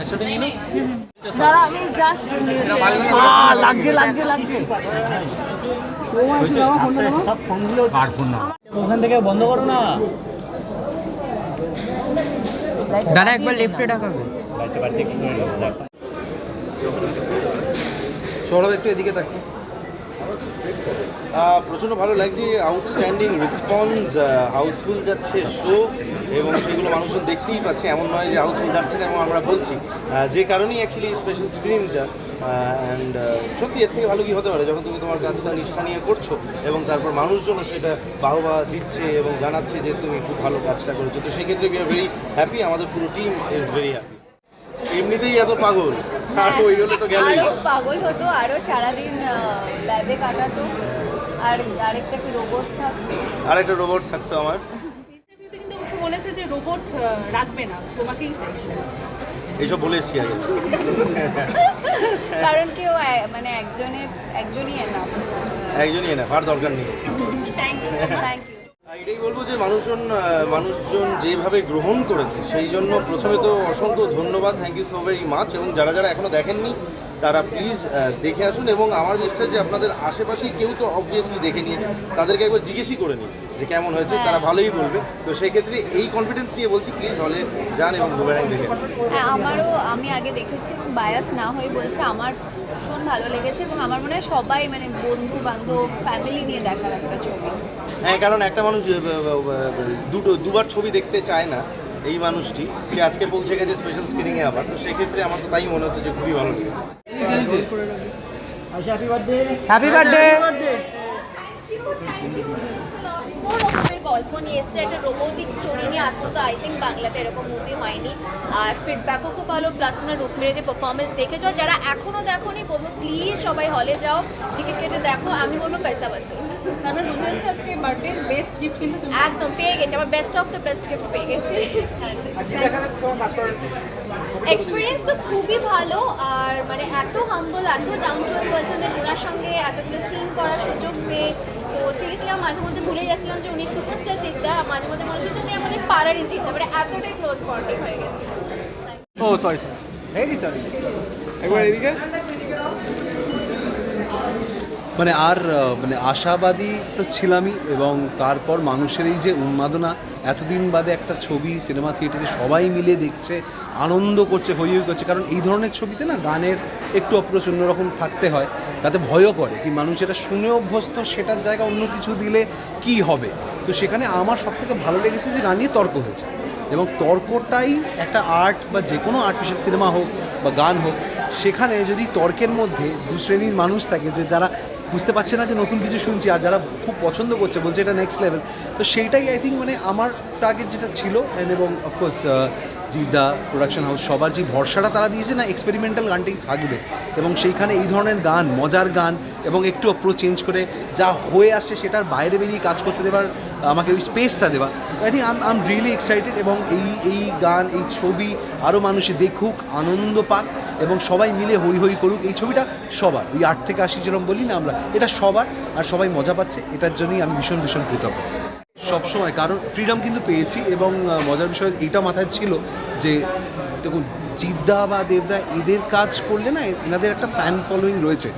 একসাথে নিয়ে নাও। দাঁড়া আমি জাস্ট লাগছে লাগছে লাগছে ওখান থেকে বন্ধ করো না। দাঁড়া একবার লেফটে ডাকাবে। সৌরভ একটু এদিকে থাকো। প্রচণ্ড ভালো লাগছে, আউটস্ট্যান্ডিং রেসপন্স, হাউসফুল যাচ্ছে শো এবং সেগুলো মানুষজন দেখতেই পাচ্ছে, এমন নয় যে হাউসফুল যাচ্ছে না এবং আমরা বলছি, যে কারণেই অ্যাকচুয়ালি স্পেশাল স্ক্রিনটা। অ্যান্ড সত্যি এর থেকে ভালো কি হতে পারে যখন তুমি তোমার কাজটা নিষ্ঠা নিয়ে করছো এবং তারপর মানুষজনও সেটা বাহবা দিচ্ছে এবং জানাচ্ছে যে তুমি খুব ভালো কাজটা করেছো। তো সেক্ষেত্রে উই আর ভেরি হ্যাপি, আমাদের পুরো টিম ইজ ভেরি হ্যাপি। এমনিতেই এত পাগল আর ওই হলে তো গেলেই আরো পাগল হতো, আরো সারাদিন ল্যাবে কাটাতো, আর আরেকটা কি রোবট থাকতো, আরেকটা রোবট থাকতো আমার। ইন্টারভিউতে কিন্তু অবশ্য বলেছে যে রোবট রাখবে না, তোমাকেই চাইছে। এইসব বলে এসছি আগে। কারণ কেউ মানে একজনই এনাফ। একজনই না, আর দরকার নেই। Thank you thank you. এটাই বলবো যে মানুষজন যেভাবে গ্রহণ করেছে সেই জন্য প্রথমে তো অসংখ্য ধন্যবাদ, thank you so very much. এবং যারা যারা এখনও দেখেননি তারা প্লিজ দেখে আসুন। এবং আমার ইচ্ছা যে আপনাদের আশেপাশেই কেউ তো অবভিয়াসলি দেখে নিয়েছে, তাদেরকে একবার জিজ্ঞেসই করে নিন যে কেমন হয়েছে, তারা ভালোই বলবে। তো সেক্ষেত্রে এই কনফিডেন্স নিয়ে বলছি, প্লিজ হলে যান এবং বুমেরাং দেখে। হ্যাঁ, আমি আগে দেখেছি এবং বায়াস না হয়ে বলছি আমার ভীষণ ভালো লেগেছে এবং আমার মনে হয় সবাই মানে বন্ধু বান্ধব ফ্যামিলি নিয়ে দেখার একটা ছবি। হ্যাঁ, কারণ একটা মানুষ দুবার ছবি দেখতে চায় না, এই মানুষটি সে আজকে পৌঁছে গেছে স্পেশাল স্ক্রিনিংয়ে আবার। তো সেক্ষেত্রে আমার তো তাই মনে হচ্ছে যে খুবই ভালো লেগেছে। Happy birthday. রকমের গল্প নিয়ে এসছে, একটা রোবোটিক স্টোরি নিয়ে আসতো, তো আই থিঙ্ক বাংলাতে এরকম মুভি হয়নি। আর ফিডব্যাকও খুব ভালো, প্লাস তোমার রুকমিরেদের পারফরমেন্স দেখেছো। যারা এখনও দেখোনি বলবো প্লিজ সবাই হলে যাও, টিকিট কেটে দেখো। আমি বলবো পয়সা বাসুল। তাহলে মনে হচ্ছে আজকে বার্থডে বেস্ট গিফট কিন্তু তুমি একদম পেয়ে গেছি, আমার best of the best gift পেয়ে গেছি। এক্সপিরিয়েন্স তো খুবই ভালো, আর মানে এত হাম্বল, এত ডাউন টু আর্থ পার্সনদের ওনার সঙ্গে এতগুলো সিন করার সুযোগ পেয়ে, তো সিরিয়াসলি আমি মাঝে মধ্যে ভুলে যাচ্ছিলাম যে উনি সুপারস্টার চিন্তা, মাঝে মধ্যে মনে হচ্ছে উনি আমাদের পাড়ারই চিন্তা, মানে এতটাই ক্লোজ বন্ডিং হয়ে গেছে। ও সরি সরি, একবার এদিকে। মানে আশাবাদী তো ছিলামই, এবং তারপর মানুষের এই যে উন্মাদনা, এতদিন বাদে একটা ছবি সিনেমা থিয়েটারে সবাই মিলে দেখছে, আনন্দ করছে, হই হই করছে। কারণ এই ধরনের ছবিতে না গানের একটু অপ্রচণ্ড রকম থাকতে হয়, তাতে ভয়ও করে কি মানুষ যেটা শুনে অভ্যস্ত সেটার জায়গায় অন্য কিছু দিলে কি হবে। তো সেখানে আমার সবথেকে ভালো লেগেছে যে গান নিয়ে তর্ক হয়েছে, এবং তর্কটাই একটা আর্ট, বা যে কোনো আর্টিফিশিয়াল সিনেমা হোক বা গান হোক, সেখানে যদি তর্কের মধ্যে দু শ্রেণীর মানুষ থাকে, যে যারা বুঝতে পারছে না যে নতুন কিছু শুনছি, আর যারা খুব পছন্দ করছে বলছে এটা নেক্সট লেভেল, তো সেইটাই আই থিঙ্ক মানে আমার টার্গেট যেটা ছিল। এবং অফকোর্স জিদ্দা প্রোডাকশন হাউস সবার যে ভরসাটা তারা দিয়েছে না, এক্সপেরিমেন্টাল গানটাই থাকবে, এবং সেইখানে এই ধরনের গান, মজার গান, এবং একটু অ্যাপ্রোচ চেঞ্জ করে যা হয়ে আসছে সেটার বাইরে বেরিয়ে কাজ করতে দেবার, আমাকে ওই স্পেসটা দেওয়া। I think I am really excited. এবং এই গান, এই ছবি আরও মানুষে দেখুক, আনন্দ পাক, এবং সবাই মিলে হই হই করুক। এই ছবিটা সবার, ওই 8 থেকে 80 যেরকম বলি না আমরা, এটা সবার, আর সবাই মজা পাচ্ছে, এটার জন্যই আমি ভীষণ ভীষণ কৃতজ্ঞ সবসময়। কারণ ফ্রিডম কিন্তু পেয়েছি, এবং মজার বিষয় এইটা মাথায় ছিল যে দেখুন, জিদ্দা বা দেবদা এদের কাজ করলে না, এনাদের একটা ফ্যান ফলোয়িং রয়েছে,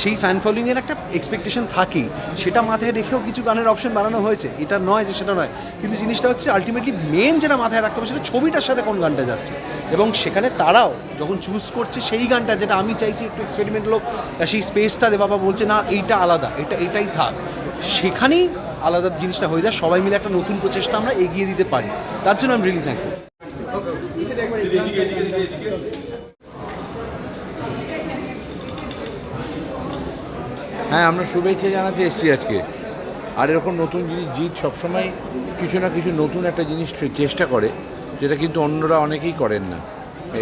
সেই ফ্যান ফলোয়িংয়ের একটা এক্সপেকটেশন থাকেই, সেটা মাথায় রেখেও কিছু গানের অপশন বানানো হয়েছে। এটা নয় যে সেটা নয়, কিন্তু জিনিসটা হচ্ছে আলটিমেটলি মেন যেটা মাথায় রাখতে হবে সেটা ছবিটার সাথে কোন গানটা যাচ্ছে, এবং সেখানে তারাও যখন চুজ করছে সেই গানটা যেটা আমি চাইছি একটু এক্সপেরিমেন্ট হোক, সেই স্পেসটা দেবা, বা বলছে না এইটা আলাদা, এটাই থাক, সেখানেই আলাদা জিনিসটা হয়ে যায়। সবাই মিলে একটা নতুন প্রচেষ্টা আমরা এগিয়ে দিতে পারি, তার জন্য আমি রিয়েলি থ্যাঙ্কফুল। হ্যাঁ, আমরা শুভেচ্ছা জানাতে এসেছি আজকে। আর এরকম নতুন জিনিস, জিৎ সবসময় কিছু না কিছু নতুন একটা জিনিস চেষ্টা করে, যেটা কিন্তু অন্যরা অনেকেই করেন না।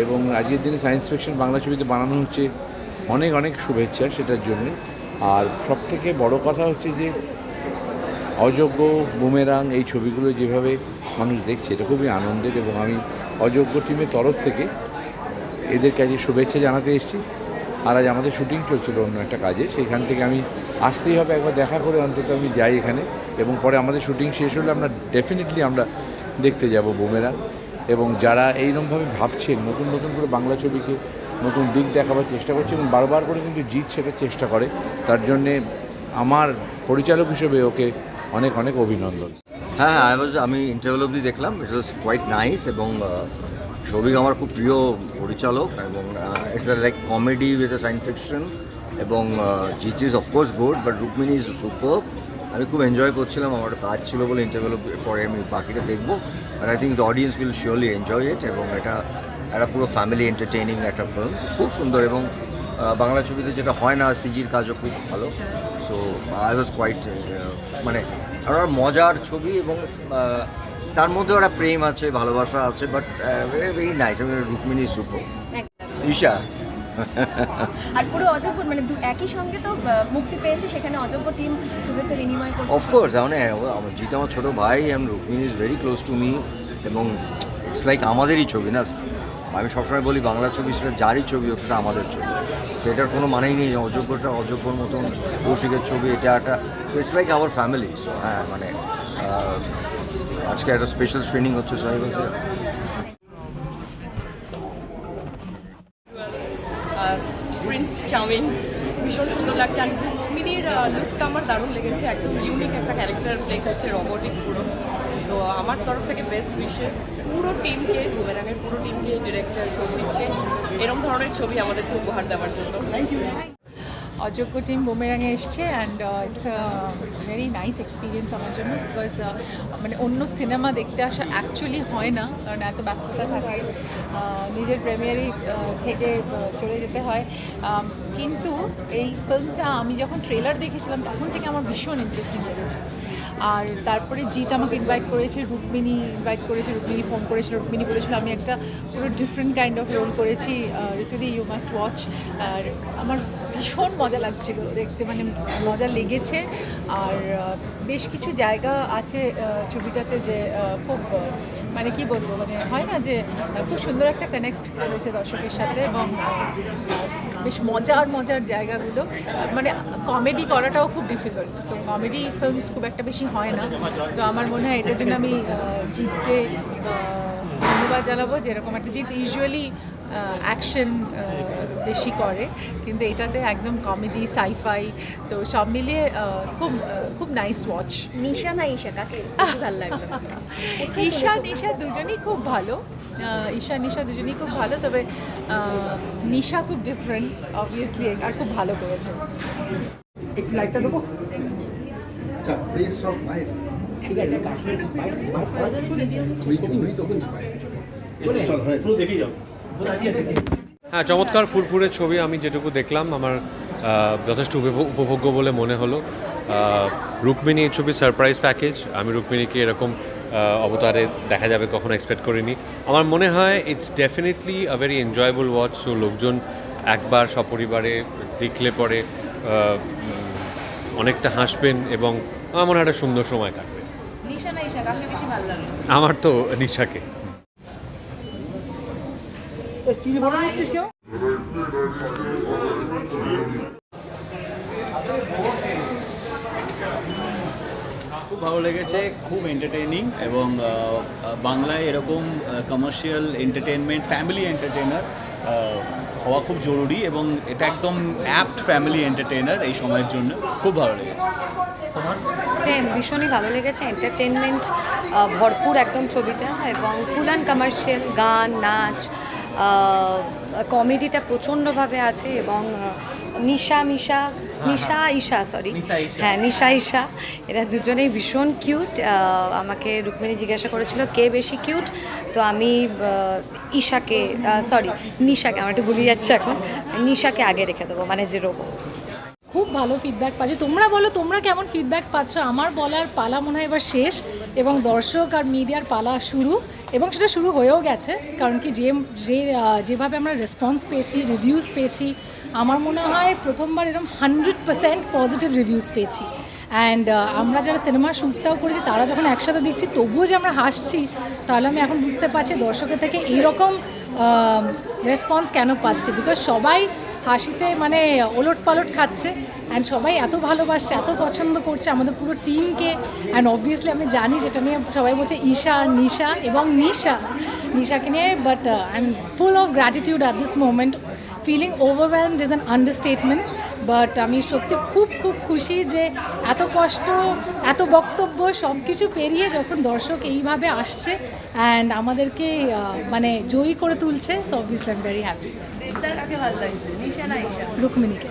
এবং আজকের দিনে সায়েন্স ফিকশন বাংলা ছবিতে বানানো হচ্ছে, অনেক অনেক শুভেচ্ছা সেটার জন্য। আর সবথেকে বড় কথা হচ্ছে যে অযোগ্য, বুমেরাং, এই ছবিগুলো যেভাবে মানুষ দেখছে, এটা খুবই আনন্দের। এবং আমি অযোগ্য টিমের তরফ থেকে এদের কাছে শুভেচ্ছা জানাতে এসেছি। আর আজ আমাদের শুটিং চলছিল অন্য একটা কাজে, সেইখান থেকে আমি আসতেই হবে, একবার দেখা করে অন্তত আমি যাই এখানে। এবং পরে আমাদের শুটিং শেষ হলে আমরা ডেফিনেটলি দেখতে যাব বুমেরাং। এবং যারা এইরকমভাবে ভাবছেন নতুন নতুন করে বাংলা ছবিকে নতুন দিক দেখাবার চেষ্টা করছে এবং বারবার করে কিন্তু জিৎ সেটা চেষ্টা করে, তার জন্যে আমার পরিচালক হিসেবে ওকে অনেক অনেক অভিনন্দন। হ্যাঁ আমি ইন্টারভেল অবধি দেখলাম, ইট ওয়াজ কোয়াইট নাইস এবং সৌভিক আমার খুব প্রিয় পরিচালক এবং it's like comedy with a science fiction এবং Jeet is of course good but Rukmini is super. আমি খুব এনজয় করছিলাম, আমার কাজ ছিল বলে ইন্টারভেল পরে আমি বাকিটা দেখবো, but I think the audience will surely enjoy it এবং এটা একটা পুরো ফ্যামিলি এন্টারটেইনিং একটা ফিল্ম, খুব সুন্দর এবং বাংলা ছবিতে যেটা হয় না, সিজির কাজও খুব ভালো। সো আই ওয়াজ কোয়াইট মানে একটা মজার ছবি এবং তার মধ্যে একটা প্রেম আছে, ভালোবাসা আছে, but very nice. Rukmini super. Isha আর পুরো অযোগ্য মানে একই সঙ্গে তো মুক্তি পেয়েছে, সেখানে অযোগ্য টিম শুভেচ্ছা বিনিময় করছে। অফকোর্স মানে জিৎ আমার ছোটো ভাই and Rukmini is very close to me এবং ইটস লাইক আমাদেরই ছবি না। আমি সবসময় বলি বাংলা ছবি সেটা যারই ছবি হোক সেটা আমাদের ছবি, সেটার কোনো মানেই নেই অযোগ্যটা অযোগ্যর মতন কৌশিকের ছবি এটা একটা, it's like our family. So হ্যাঁ মানে আজকে একটা স্পেশাল স্ক্রিনিং হচ্ছে সাহেবগঞ্জে। প্রিন্স চাউমিন ভীষণ সুন্দর লাগছে, আর রুক্মিণীর লুকটা আমার দারুণ লেগেছে, একদম ইউনিক একটা ক্যারেক্টার প্লে করছে, রোবটিক পুরো। তো আমার তরফ থেকে বেস্ট উইশেস পুরো টিমকে, বুমেরাঙের পুরো টিমকে, ডিরেক্টর সৌভিককে এরকম ধরনের ছবি আমাদেরকে উপহার দেওয়ার জন্য। Thank you. অযোগ্য টিম বুমেরাঙে এসছে and it's very nice experience আমার জন্য, বিকজ মানে অন্য সিনেমা দেখতে আসা অ্যাকচুয়ালি হয় না, কারণ এত ব্যস্ততা থাকে, নিজের প্রেমিয়ারি থেকে চলে যেতে হয়। কিন্তু এই ফিল্মটা আমি যখন ট্রেলার দেখেছিলাম তখন থেকে আমার ভীষণ ইন্টারেস্টিং লেগেছে। আর তারপরে জিৎ আমাকে ইনভাইট করেছে, রুক্মিণী ইনভাইট করেছে, রুক্মিণী ফোন করেছিল, রুক্মিণী বলেছিল আমি একটা পুরো ডিফারেন্ট কাইন্ড অফ রোল করেছি, ঋতুদি ইউ মাস্ট ওয়াচ। আর আমার ভীষণ মজা লাগছিল দেখতে, মানে মজা লেগেছে। আর বেশ কিছু জায়গা আছে ছবিটাতে যে খুব মানে কি বলবো, মানে হয় না যে খুব সুন্দর একটা কানেক্ট করেছে দর্শকের সাথে এবং বেশ মজার জায়গাগুলো, মানে কমেডি করাটাও খুব ডিফিকাল্ট, তো কমেডি ফিল্মস খুব একটা বেশি হয় না। তো আমার মনে হয় এটার জন্য আমি জিৎকে ধন্যবাদ জানাবো, যেরকম একটা জিৎ ইউজুয়ালি অ্যাকশন বেশি করে, কিন্তু এটাতে একদম কমেডি সাইফাই, তো সব মিলিয়ে খুব নাইস ওয়াচ। নিশা না ঈশা কাকে ভালো লাগলো? ঈশা নিশা দুজনেই খুব ভালো, ঈশা নিশা দুজনেই খুব ভালো, তবে নিশা খুব ডিফারেন্ট অবভিয়াসলি আর খুব ভালো করেছে। একটু লাইটটা দেবো। হ্যাঁ, চমৎকার ফুরফুরে ছবি। আমি যেটুকু দেখলাম আমার যথেষ্ট উপভোগ্য বলে মনে হলো। রুক্মিণী এই ছবির সারপ্রাইজ প্যাকেজ, আমি রুক্মিণীকে এরকম অবতারে দেখা যাবে কখনো এক্সপেক্ট করিনি। আমার মনে হয় it's definitely a very enjoyable watch. So লোকজন একবার সপরিবারে দেখলে পরে অনেকটা হাসবেন এবং আমার মনে হয় একটা সুন্দর সময় কাটবে। নিশা না ঈশা কাকে বেশি ভালো লাগলো? আমার তো নিশাকে। চিনি বড় হচ্ছিস কেউ? খুব ভালো লেগেছে, খুব এন্টারটেইনিং এবং বাংলায় এরকম কমার্শিয়াল এন্টারটেনমেন্ট, ফ্যামিলি এন্টারটেইনার হওয়া খুব জরুরি এবং এটা একদম অ্যাপ্ট ফ্যামিলি এন্টারটেইনার এই সময়ের জন্য। খুব ভালো লেগেছে। সেম, ভীষণই ভালো লেগেছে, এন্টারটেনমেন্ট ভরপুর একদম ছবিটা এবং ফুল অ্যান্ড কমার্শিয়াল, গান নাচ কমেডিটা প্রচণ্ডভাবে আছে এবং নিশা ঈশা এরা দুজনেই ভীষণ কিউট। আমাকে রুক্মিণী জিজ্ঞাসা করেছিল কে বেশি কিউট, তো আমি নিশাকে, আমার একটু ভুলে যাচ্ছে এখন, নিশাকে আগে রেখে দেবো, মানে যে রোবো। খুব ভালো ফিডব্যাক পাচ্ছি। তোমরা বলো তোমরা কেমন ফিডব্যাক পাচ্ছ? আমার বলার পালা মনে হয় এবার শেষ এবং দর্শক আর মিডিয়ার পালা শুরু, এবং সেটা শুরু হয়েও গেছে, কারণ কি যেভাবে আমরা রেসপন্স পেয়েছি, রিভিউজ পেয়েছি, আমার মনে হয় প্রথমবার এরকম 100% পজিটিভ রিভিউজ পেয়েছি। অ্যান্ড আমরা যারা সিনেমার শ্যুটটাও করেছি তারা যখন একসাথে দেখছি তবুও যে আমরা হাসছি, তাহলে আমি এখন বুঝতে পারছি দর্শকের থেকে এইরকম রেসপন্স কেন পাচ্ছে, বিকজ সবাই হাসিতে মানে ওলট পালট খাচ্ছে অ্যান্ড সবাই এত ভালোবাসছে, এত পছন্দ করছে আমাদের পুরো টিমকে। অ্যান্ড অবভিয়াসলি আমি জানি যেটা নিয়ে সবাই বলছে ঈশা, নিশা এবং নিশাকে নিয়ে, but I am full of gratitude at this moment. Feeling overwhelmed is an understatement, but আমি সত্যি খুব খুব খুশি যে এত কষ্ট, এত বক্তব্য সব কিছু পেরিয়ে যখন দর্শক এইভাবে আসছে অ্যান্ড আমাদেরকে মানে জয়ী করে তুলছে। So obviously I am very happy. দেবদার কাছে ভালো লাগছে, নিশা না ঈশা? রুক্মিণীকে।